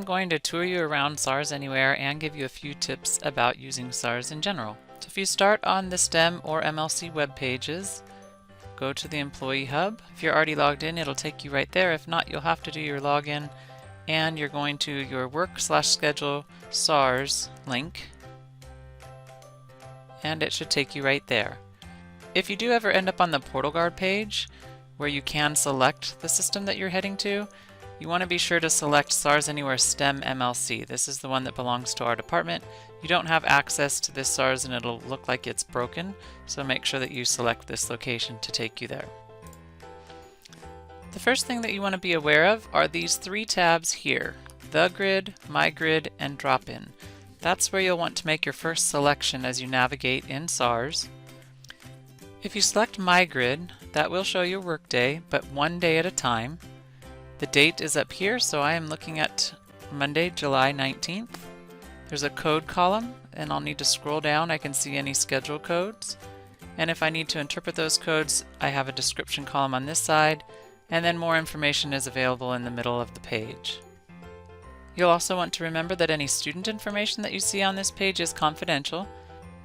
going to tour you around SARS Anywhere and give you a few tips about using SARS in general. So if you start on the STEM or MLC web pages, go to the Employee Hub. If you're already logged in, it'll take you right there. If not, you'll have to do your login, and you're going to your work/schedule SARS link, and it should take you right there. If you do ever end up on the Portal Guard page, where you can select the system that you're heading to, you want to be sure to select SARS Anywhere STEM-MLC. This is the one that belongs to our department. You don't have access to this SARS and it'll look like it's broken, so make sure that you select this location to take you there. The first thing that you want to be aware of are these three tabs here: The Grid, My Grid, and DropIn. That's where you'll want to make your first selection as you navigate in SARS. If you select My Grid, that will show your workday, but one day at a time. The date is up here, so I am looking at Monday, July 19th. There's a code column, and I'll need to scroll down. I can see any schedule codes. And if I need to interpret those codes, I have a description column on this side, and then more information is available in the middle of the page. You'll also want to remember that any student information that you see on this page is confidential,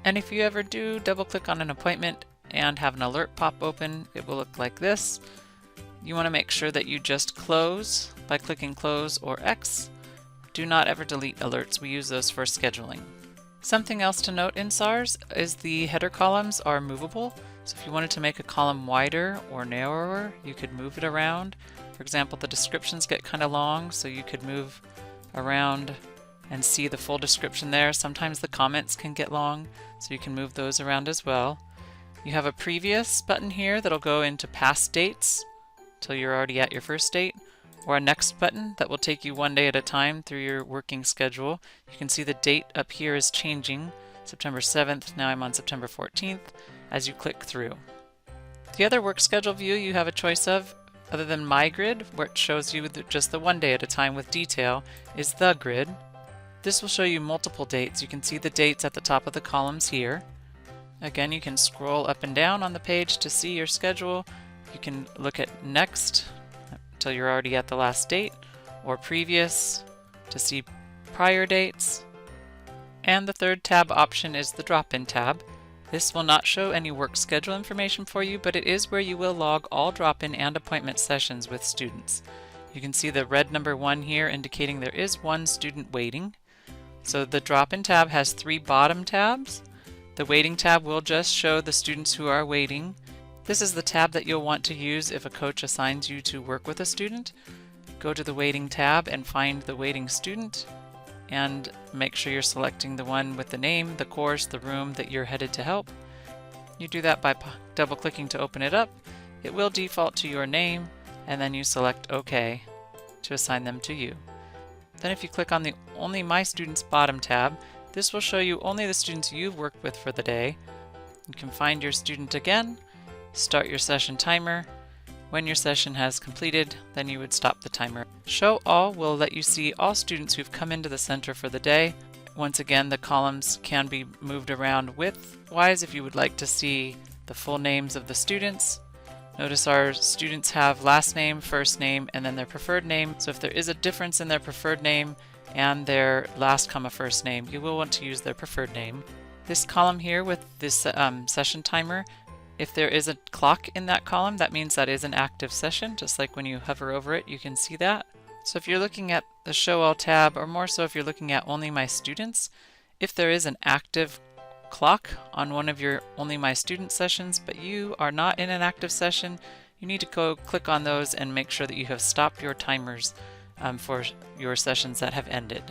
and if you ever do double-click on an appointment and have an alert pop open, it will look like this. You want to make sure that you just close by clicking close or X. Do not ever delete alerts. We use those for scheduling. Something else to note in SARS is the header columns are movable. So if you wanted to make a column wider or narrower, you could move it around. For example, the descriptions get kind of long, so you could move around and see the full description there. Sometimes the comments can get long, so you can move those around as well. You have a previous button here that'll go into past dates till you're already at your first date, or a next button that will take you one day at a time through your working schedule. You can see the date up here is changing. September 7th, now I'm on September 14th, as you click through. The other work schedule view you have a choice of, other than My Grid, where it shows you just the one day at a time with detail, is The Grid. This will show you multiple dates. You can see the dates at the top of the columns here. Again, you can scroll up and down on the page to see your schedule. You can look at Next until you're already at the last date, or Previous to see prior dates. And the third tab option is the Drop-In tab. This will not show any work schedule information for you, but it is where you will log all drop-in and appointment sessions with students. You can see the red number 1 here indicating there is one student waiting. So the Drop-In tab has 3 bottom tabs. The Waiting tab will just show the students who are waiting. This is the tab that you'll want to use if a coach assigns you to work with a student. Go to the Waiting tab and find the waiting student, and make sure you're selecting the one with the name, the course, the room that you're headed to help. You do that by double-clicking to open it up. It will default to your name, and then you select OK to assign them to you. Then if you click on the Only My Students bottom tab, this will show you only the students you've worked with for the day. You can find your student again, start your session timer. When your session has completed, then you would stop the timer. Show All will let you see all students who've come into the center for the day. Once again, the columns can be moved around width-wise if you would like to see the full names of the students. Notice our students have last name, first name, and then their preferred name. So if there is a difference in their preferred name and their last comma first name, you will want to use their preferred name. This column here with this session timer, if there is a clock in that column, that means that is an active session. Just like when you hover over it, you can see that. So if you're looking at the Show All tab, or more so if you're looking at Only My Students, if there is an active clock on one of your Only My Students sessions, but you are not in an active session, you need to go click on those and make sure that you have stopped your timers for your sessions that have ended.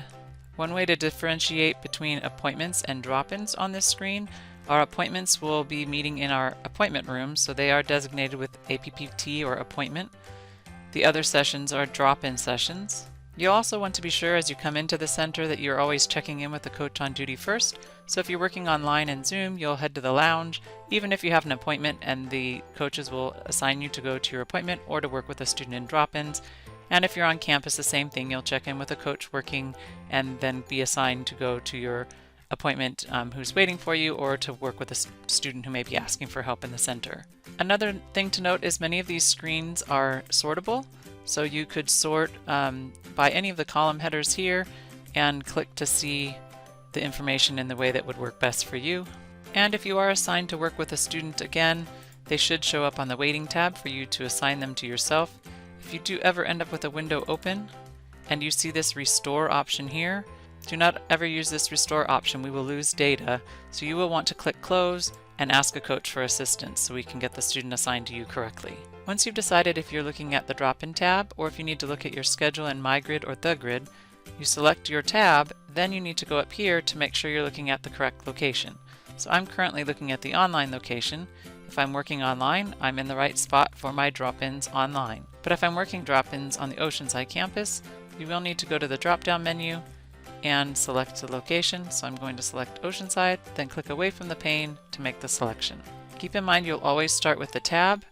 One way to differentiate between appointments and drop-ins on this screen: our appointments will be meeting in our appointment room, so they are designated with APPT or appointment. The other sessions are drop-in sessions. You'll also want to be sure as you come into the center that you're always checking in with the coach on duty first. So if you're working online in Zoom, you'll head to the lounge, even if you have an appointment, and the coaches will assign you to go to your appointment or to work with a student in drop-ins. And if you're on campus, the same thing. You'll check in with a coach working and then be assigned to go to your appointment who's waiting for you, or to work with a student who may be asking for help in the center. Another thing to note is many of these screens are sortable. So you could sort by any of the column headers here and click to see the information in the way that would work best for you. And if you are assigned to work with a student again, they should show up on the waiting tab for you to assign them to yourself. If you do ever end up with a window open and you see this restore option here, do not ever use this restore option. We will lose data, so you will want to click close and ask a coach for assistance so we can get the student assigned to you correctly. Once you've decided if you're looking at the drop-in tab or if you need to look at your schedule in My Grid or The Grid, you select your tab, then you need to go up here to make sure you're looking at the correct location. So I'm currently looking at the online location. If I'm working online, I'm in the right spot for my drop-ins online. But if I'm working drop-ins on the Oceanside campus, you will need to go to the drop-down menu and select the location. So I'm going to select Oceanside, then click away from the pane to make the selection. Keep in mind you'll always start with the tab.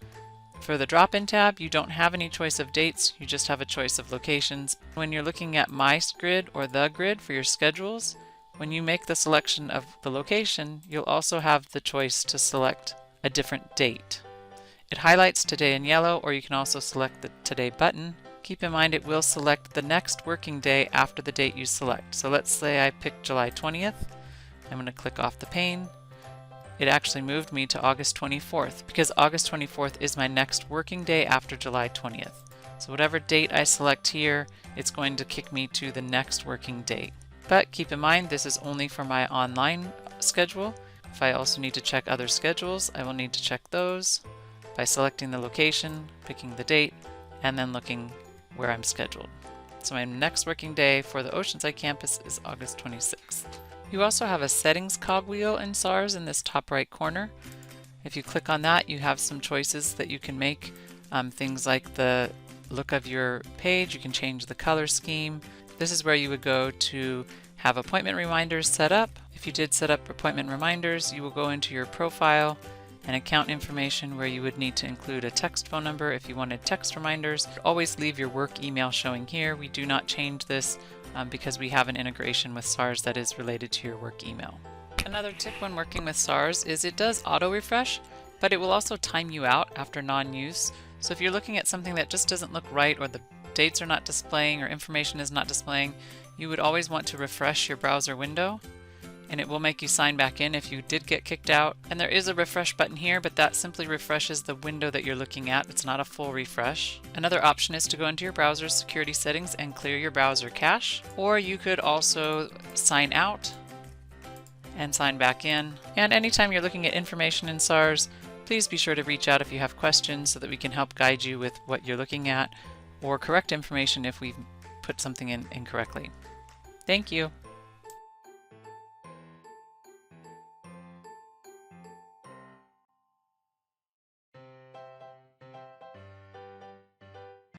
For the drop-in tab, you don't have any choice of dates, you just have a choice of locations. When you're looking at My Grid or The Grid for your schedules, when you make the selection of the location, you'll also have the choice to select a different date. It highlights today in yellow, or you can also select the Today button. Keep in mind it will select the next working day after the date you select. So let's say I picked July 20th. I'm going to click off the pane. It actually moved me to August 24th because August 24th is my next working day after July 20th. So whatever date I select here, it's going to kick me to the next working date. But keep in mind this is only for my online schedule. If I also need to check other schedules, I will need to check those by selecting the location, picking the date, and then looking where I'm scheduled. So my next working day for the Oceanside campus is August 26th. You also have a settings cogwheel in SARS in this top right corner. If you click on that, you have some choices that you can make. Things like the look of your page, you can change the color scheme. This is where you would go to have appointment reminders set up. If you did set up appointment reminders, you will go into your profile and account information where you would need to include a text phone number if you wanted text reminders. Always leave your work email showing here. We do not change this because we have an integration with SARS that is related to your work email. Another tip when working with SARS is it does auto refresh, but it will also time you out after non-use. So if you're looking at something that just doesn't look right, or the dates are not displaying or information is not displaying, you would always want to refresh your browser window, and it will make you sign back in if you did get kicked out. And there is a refresh button here, but that simply refreshes the window that you're looking at. It's not a full refresh. Another option is to go into your browser's security settings and clear your browser cache, or you could also sign out and sign back in. And anytime you're looking at information in SARS, please be sure to reach out if you have questions so that we can help guide you with what you're looking at, or correct information if we've put something in incorrectly. Thank you.